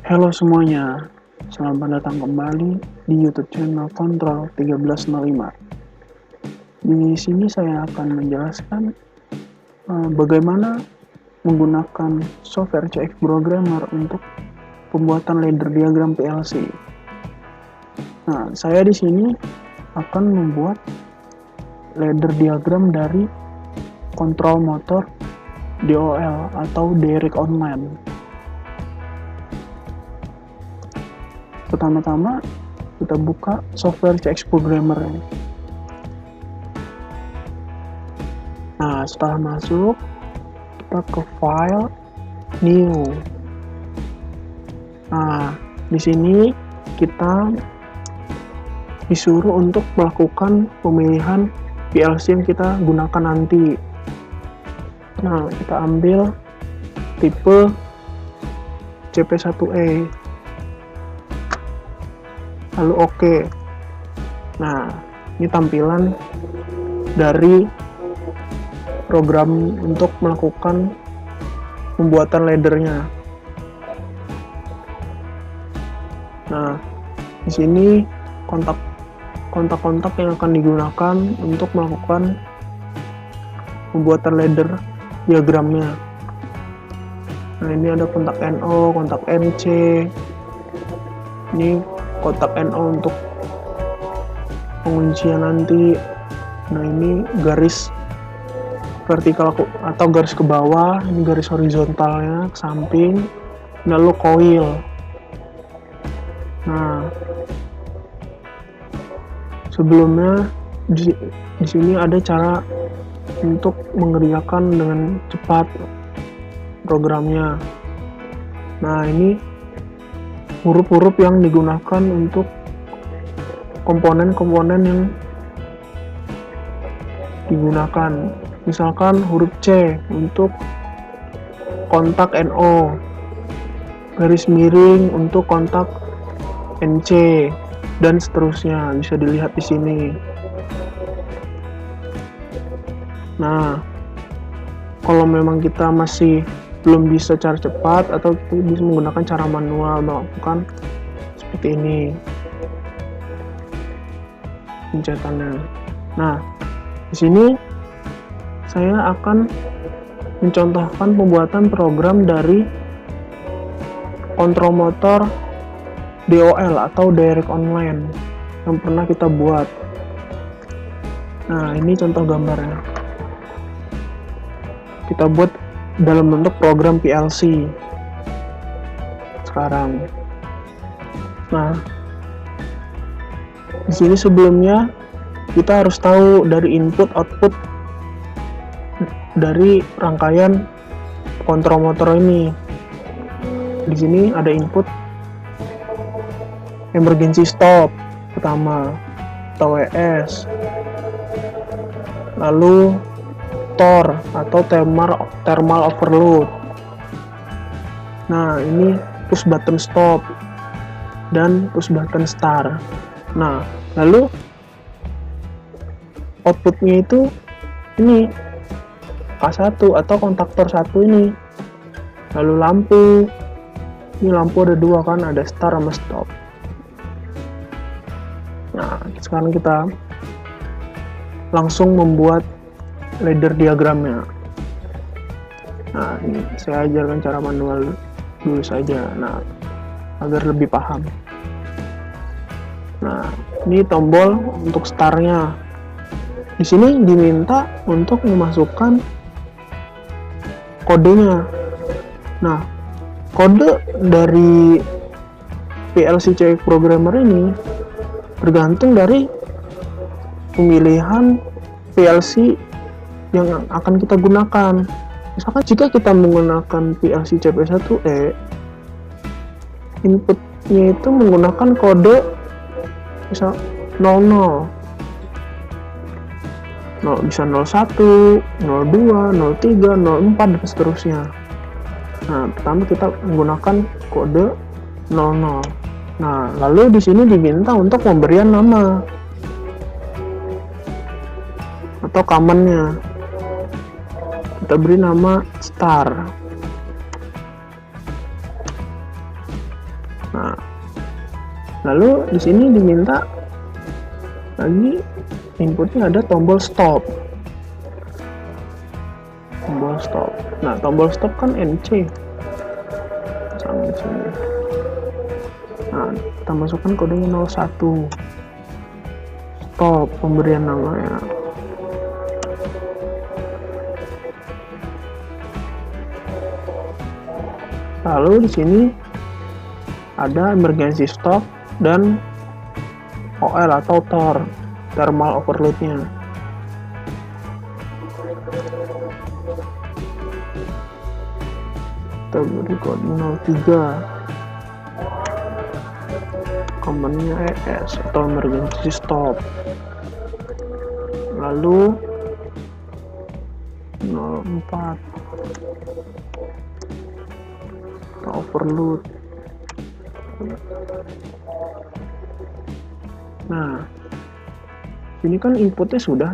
Halo semuanya, selamat datang kembali di YouTube channel Kontrol 1305. Di sini saya akan menjelaskan bagaimana menggunakan software CX Programmer untuk pembuatan ladder diagram PLC. Nah, saya di sini akan membuat ladder diagram dari kontrol motor DOL atau Direct Online. Pertama-tama kita buka software CX Programmer. Nah, setelah masuk, kita ke file, new. Nah, di sini kita disuruh untuk melakukan pemilihan PLC yang kita gunakan nanti. Nah, kita ambil tipe CP1E. Lalu oke. Nah, ini tampilan dari program untuk melakukan pembuatan laddernya. Nah, di sini kontak-kontak yang akan digunakan untuk melakukan pembuatan ladder diagramnya. Nah, ini ada kontak NO, kontak NC. Ini kontak NO untuk penguncian nanti. Nah, ini garis vertikal atau garis ke bawah, ini garis horizontalnya ke samping, lalu coil. Nah, sebelumnya di sini ada cara untuk mengerjakan dengan cepat programnya. Nah, ini huruf-huruf yang digunakan untuk komponen-komponen yang digunakan. Misalkan huruf C untuk kontak NO, garis miring untuk kontak NC, dan seterusnya. Bisa dilihat di sini. Nah, kalau memang kita masih belum bisa cara cepat atau bisa menggunakan cara manual, melakukan seperti ini pencetannya. Nah, di sini saya akan mencontohkan pembuatan program dari kontrol motor DOL atau Direct Online yang pernah kita buat. Nah, ini contoh gambarnya. Kita buat dalam bentuk program PLC sekarang. Nah, di sini sebelumnya kita harus tahu dari input output dari rangkaian kontrol motor ini. Di sini ada input emergency stop pertama atau WS, lalu TOR atau thermal overload. Nah, ini push button stop dan push button start. Nah, lalu outputnya itu ini K1 atau kontaktor 1 ini. Lalu lampu, ini lampu ada dua kan, ada start sama stop. Nah, sekarang kita langsung membuat ladder diagramnya. Nah, ini saya ajarkan cara manual dulu saja. Nah, agar lebih paham. Nah, ini tombol untuk startnya. Di sini diminta untuk memasukkan kodenya. Nah, kode dari PLC CX Programmer ini bergantung dari pemilihan PLC yang akan kita gunakan. Misalkan jika kita menggunakan PLC CP1E, inputnya itu menggunakan kode misal 00, bisa 01, 02, 03, 04, dan seterusnya. Nah, pertama kita menggunakan kode 00. Nah, lalu di sini diminta untuk pemberian nama atau command-nya. Kita beri nama star. Nah, lalu di sini diminta lagi inputnya ada tombol stop. Tombol stop. Nah, tombol stop kan NC. Sama sini. Nah, kita masukkan kodenya 01. Stop pemberian namanya. Lalu di sini ada emergency stop dan OL atau TOR, thermal overload-nya. Kita beri kode 03. Komennya ES atau emergency stop. Lalu 04 overload. Nah, ini kan inputnya sudah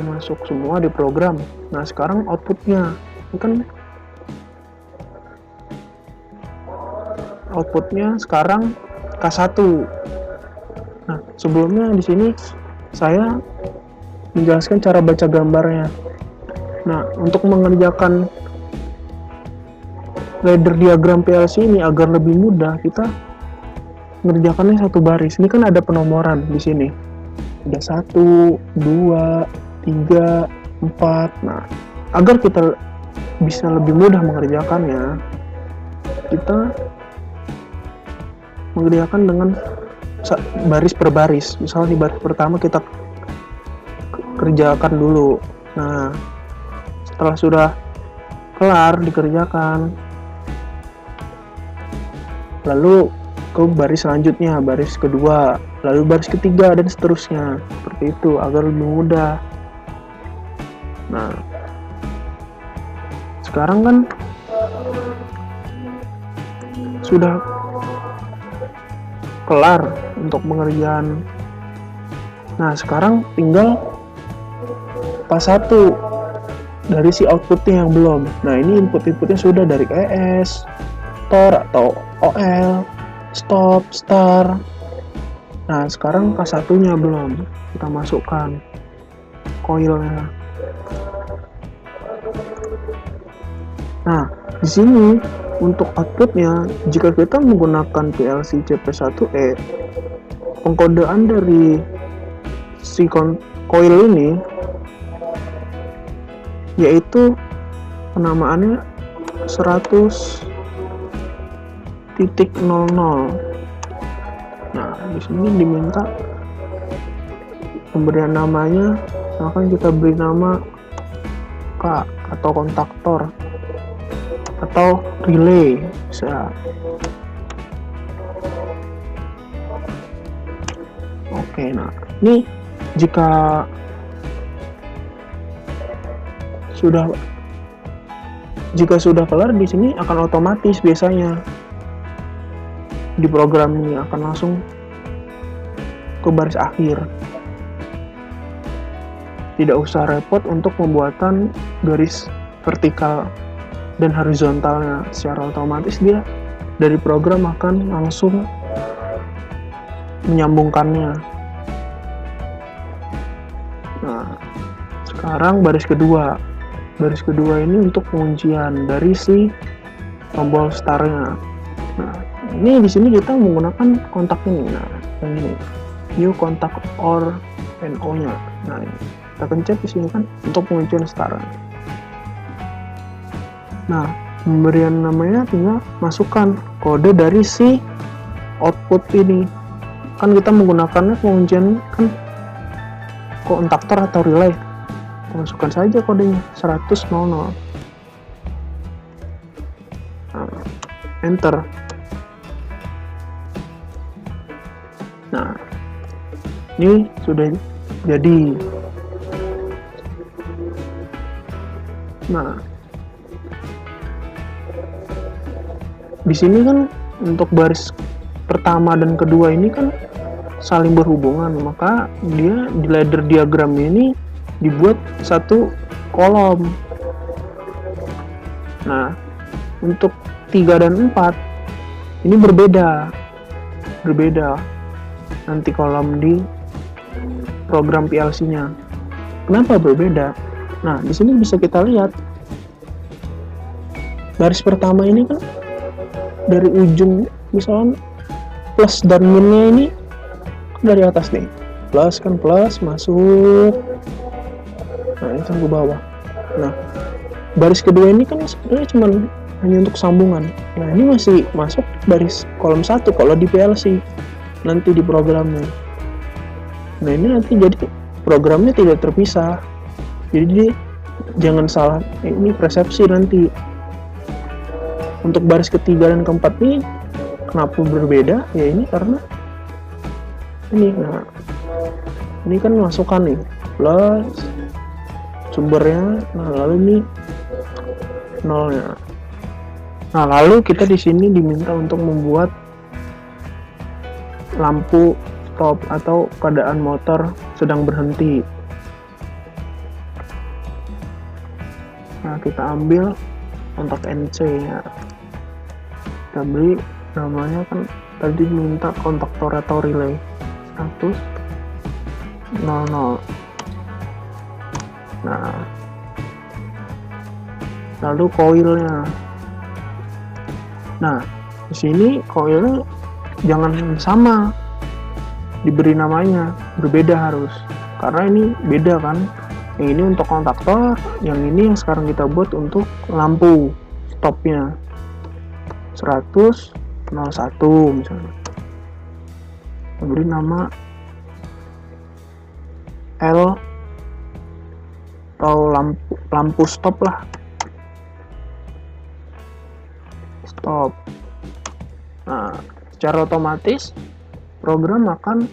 masuk semua di program. Nah, sekarang outputnya, ini kan outputnya sekarang K1. Nah, sebelumnya di sini saya menjelaskan cara baca gambarnya. Nah, untuk mengerjakan ladder diagram PLC ini agar lebih mudah, kita mengerjakannya satu baris. Ini kan ada penomoran di sini. Ada 1, 2, 3, 4. Nah, agar kita bisa lebih mudah mengerjakannya, kita mengerjakan dengan baris per baris. Misalnya di baris pertama kita kerjakan dulu. Nah, setelah sudah kelar dikerjakan, lalu ke baris selanjutnya, baris kedua, lalu baris ketiga, dan seterusnya. Seperti itu, agar lebih mudah. Nah, sekarang kan sudah kelar untuk pengerjaan. Nah, sekarang tinggal pas 1 dari si outputnya yang belum. Nah, ini input-inputnya sudah dari ES, TOR atau OL, stop, star. Nah, sekarang K1-nya belum. Kita masukkan coilnya. Nah, di sini untuk outputnya, jika kita menggunakan PLC CP1E, pengkodean dari si coil ini yaitu penamaannya 100.00. Nah, di sini diminta pemberian namanya, misalkan kita beri nama K atau kontaktor atau relay bisa. Oke, nah ini jika sudah kelar, di sini akan otomatis biasanya di program ini akan langsung ke baris akhir. Tidak usah repot untuk pembuatan garis vertikal dan horizontalnya. Secara otomatis dia dari program akan langsung menyambungkannya. Nah, sekarang baris kedua. Baris kedua ini untuk penguncian dari si tombol startnya. Nah, ini di sini kita menggunakan kontak ini. Nah, yang ini new contact or NO-nya. Nah, ini kita pencet di sini kan untuk penguncian start. Nah, pemberian namanya tinggal masukkan kode dari si output ini. Kan kita menggunakannya penguncian kan kontaktor atau relay. Masukkan saja kodenya 100.00. Nah, enter. Nah, ini sudah jadi. Nah, di sini kan untuk baris pertama dan kedua ini kan saling berhubungan, maka dia di ladder diagram ini dibuat satu kolom. Nah, untuk 3 dan 4 ini berbeda. berbeda nanti kolom di program PLC-nya. Kenapa berbeda? Nah, di sini bisa kita lihat baris pertama ini kan dari ujung, misalnya plus dan minnya ini dari atas nih, plus kan plus masuk, nah ini kan ke bawah. Nah, baris kedua ini kan sebenarnya cuma hanya untuk sambungan. Nah, ini masih masuk baris kolom 1 kalau di PLC nanti di programnya. Nah, ini nanti jadi programnya tidak terpisah. Jadi jangan salah, ini persepsi nanti. Untuk baris ketiga dan keempat ini kenapa berbeda? Ya ini karena ini, nah ini kan masukan nih plus sumbernya, nah lalu ini nolnya. Nah, lalu kita di sini diminta untuk membuat lampu stop atau keadaan motor sedang berhenti. Nah, kita ambil kontak NC ya. Kita beri namanya kan tadi minta kontaktor atau relay 100 00. Nah, lalu koilnya. Nah, di sini koilnya jangan sama diberi namanya, berbeda harus, karena ini beda kan. Yang ini untuk kontaktor, yang ini yang sekarang kita buat untuk lampu stopnya 100 01 misalnya. Beri nama L atau lampu stop lah, stop. Nah, secara otomatis program akan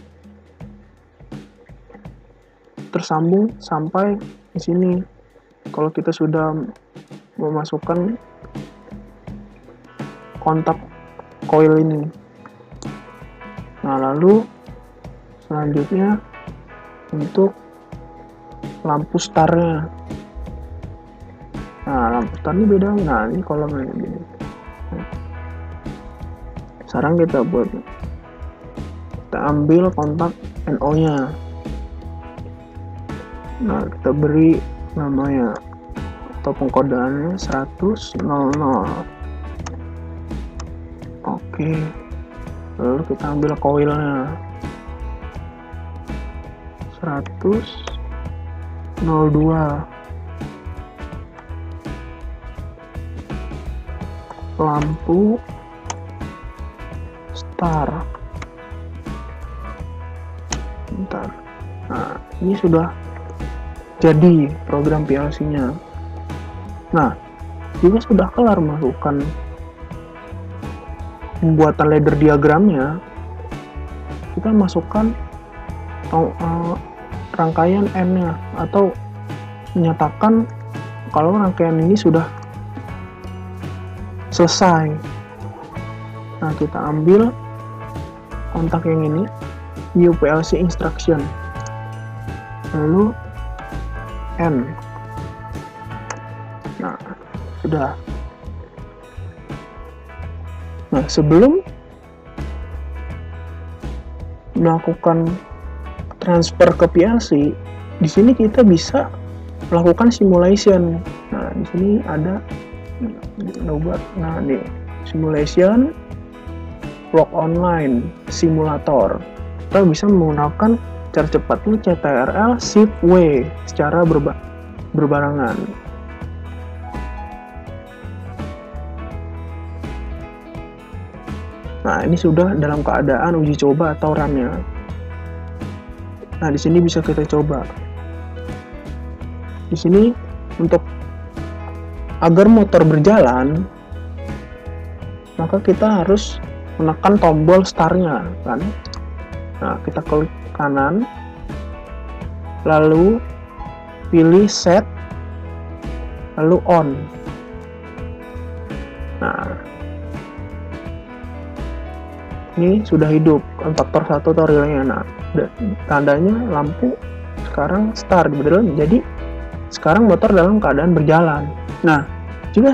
tersambung sampai di sini kalau kita sudah memasukkan kontak coil ini. Nah, lalu selanjutnya untuk lampu startnya. Nah, lampu start ini beda. Nah, ini kolomnya begini. Sekarang kita ambil kontak NO nya. Nah, kita beri namanya atau pengkodaannya 100 00. Oke, lalu kita ambil koilnya 100 02. Lampu start. Bentar. Nah, ini sudah jadi program PLC-nya. Nah, juga sudah kelar masukkan pembuatan ladder diagramnya. Kita masukkan rangkaian N-nya atau menyatakan kalau rangkaian ini sudah selesai. Nah, kita ambil kontak yang ini, new PLC instruction, lalu N. Nah, sudah. Nah, sebelum melakukan transfer ke PLC, di sini kita bisa melakukan simulation. Nah, di sini ada buat, nah nih simulation log online simulator. Kita bisa menggunakan cara cepatnya CTRL Shift W secara berbarengan. Nah, ini sudah dalam keadaan uji coba atau run-nya. Nah, di sini bisa kita coba. Di sini untuk agar motor berjalan, maka kita harus menekan tombol start-nya kan. Nah, kita klik kanan, lalu pilih set, lalu on. Nah, ini sudah hidup kontaktor 1 atau relaynya. Nah, tandanya lampu sekarang start, betul. Jadi sekarang motor dalam keadaan berjalan. Nah, jika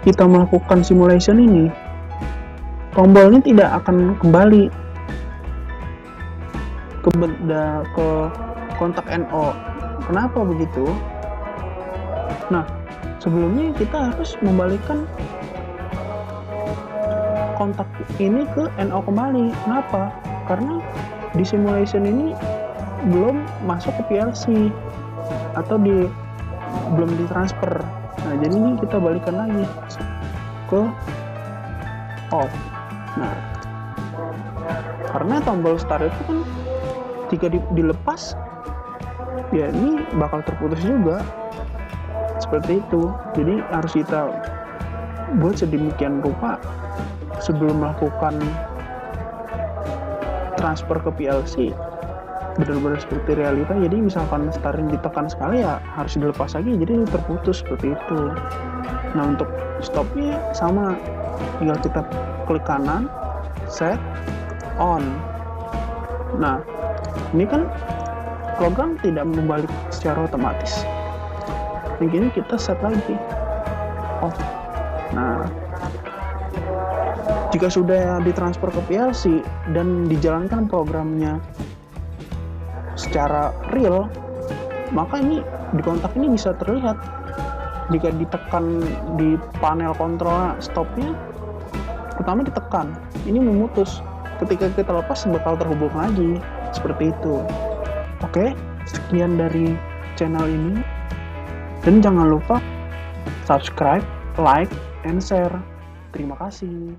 kita melakukan simulation ini, tombolnya tidak akan kembali ke kontak NO. Kenapa begitu? Nah, sebelumnya kita harus membalikkan kontak ini ke NO kembali. Kenapa? Karena di simulation ini belum masuk ke PLC atau belum ditransfer. Nah, jadi ini kita balikan lagi ke off. Nah, karena tombol start itu kan jika dilepas, ya ini bakal terputus juga. Seperti itu. Jadi harus kita buat sedemikian rupa sebelum melakukan transfer ke PLC, benar-benar seperti realita. Jadi misalkan starting ditekan sekali, ya harus dilepas lagi, jadi terputus seperti itu. Nah, untuk stopnya sama, tinggal kita klik kanan, set on. Nah, ini kan program tidak membalik secara otomatis. Yang ini kita set lagi off. Nah, jika sudah ditransfer ke PLC dan dijalankan programnya secara real, maka ini di kontak ini bisa terlihat. Jika ditekan di panel kontrol stopnya, pertama ditekan, ini memutus. Ketika kita lepas bakal terhubung lagi, seperti itu. Oke, sekian dari channel ini, dan jangan lupa subscribe, like, and share. Terima kasih.